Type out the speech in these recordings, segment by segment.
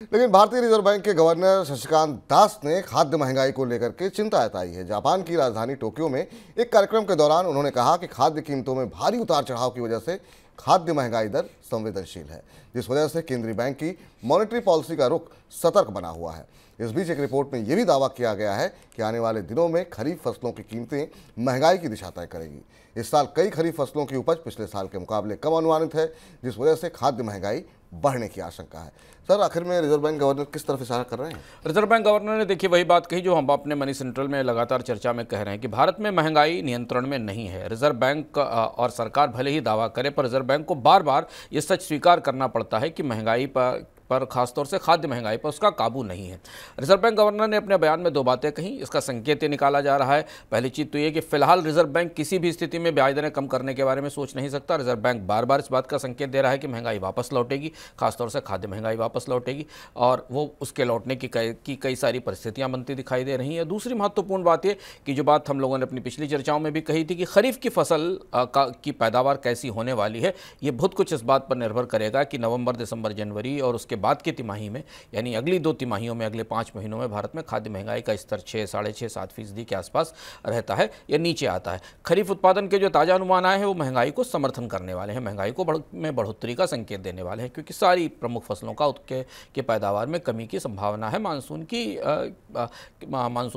लेकिन भारतीय reserve bank के गवर्नर शक्तिकांत दास ने खाद्य महंगाई को लेकर के चिंता जताई है। जापान की राजधानी टोक्यो में एक कार्यक्रम के दौरान उन्होंने कहा कि खाद्य कीमतों में भारी उतार चढ़ाव की वजह से खाद्य महंगाई दर संवेदनशील है, जिस वजह से केंद्रीय बैंक की मॉनेटरी पॉलिसी का रुख सतर्क बना हुआ है। इस बीच एक रिपोर्ट में यह भी दावा किया गया है कि आने वाले दिनों में खरीफ फसलों की कीमतें महंगाई की दिशा तय करेगी। इस साल कई खरीफ फसलों की उपज पिछले साल के मुकाबले कम अनुमानित है, जिस वजह से खाद्य महंगाई बढ़ने की आशंका है। सर, आखिर में रिजर्व बैंक गवर्नर किस तरफ इशारा कर रहे हैं? रिजर्व बैंक गवर्नर ने देखिए वही बात कही जो हम अपने मनी सेंट्रल में लगातार चर्चा में कह रहे हैं कि भारत में महंगाई नियंत्रण में नहीं है। रिजर्व बैंक और सरकार भले ही दावा करे, पर रिजर्व बैंक को बार बार ये सच स्वीकार करना पड़ता है कि महंगाई पर खासतौर से खाद्य महंगाई पर उसका काबू नहीं है। रिजर्व बैंक गवर्नर ने अपने बयान में दो बातें कही। इसका संकेत ये निकाला जा रहा है, पहली चीज़ तो ये कि फिलहाल रिजर्व बैंक किसी भी स्थिति में ब्याज दरें कम करने के बारे में सोच नहीं सकता। रिजर्व बैंक बार बार इस बात का संकेत दे रहा है कि महंगाई वापस लौटेगी, खासतौर से खाद्य महंगाई वापस लौटेगी, और वो उसके लौटने की कई सारी परिस्थितियाँ बनती दिखाई दे रही हैं। दूसरी महत्वपूर्ण बात ये कि जो बात हम लोगों ने अपनी पिछली चर्चाओं में भी कही थी कि खरीफ की फसल की पैदावार कैसी होने वाली है, ये बहुत कुछ इस बात पर निर्भर करेगा कि नवंबर, दिसंबर, जनवरी और उसके बाद की तिमाही में, यानी अगली 2 तिमाहियों में, अगले 5 महीनों में भारत में खाद्य महंगाई का स्तर 6, 6.5, 7% के आसपास रहता है या नीचे आता है। खरीफ उत्पादन के जो ताज़ा अनुमान आए हैं वो महंगाई को समर्थन करने वाले हैं, महंगाई को में बढ़ोतरी का संकेत देने वाले हैं, क्योंकि सारी प्रमुख फसलों के पैदावार में कमी की संभावना है मानसून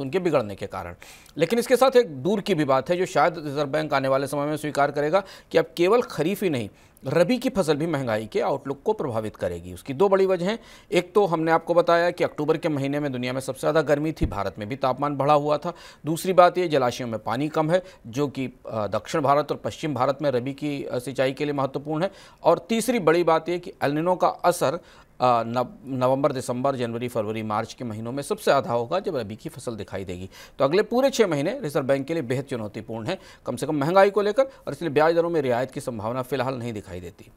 के बिगड़ने के कारण। लेकिन इसके साथ एक दूर की भी बात है जो शायद रिजर्व बैंक आने वाले समय में स्वीकार करेगा कि अब केवल खरीफ ही नहीं, रबी की फसल भी महंगाई के आउटलुक को प्रभावित करेगी। उसकी 2 बड़ी वजह हैं। एक तो हमने आपको बताया कि अक्टूबर के महीने में दुनिया में सबसे ज़्यादा गर्मी थी, भारत में भी तापमान बढ़ा हुआ था। दूसरी बात ये, जलाशयों में पानी कम है, जो कि दक्षिण भारत और पश्चिम भारत में रबी की सिंचाई के लिए महत्वपूर्ण है। और तीसरी बड़ी बात ये कि एल नीनो का असर नवंबर, दिसंबर, जनवरी, फरवरी, मार्च के महीनों में सबसे ज़्यादा होगा, जब रबी की फसल दिखाई देगी। तो अगले पूरे 6 महीने रिजर्व बैंक के लिए बेहद चुनौतीपूर्ण है, कम से कम महंगाई को लेकर, और इसलिए ब्याज दरों में रियायत की संभावना फिलहाल नहीं दिखाई देती।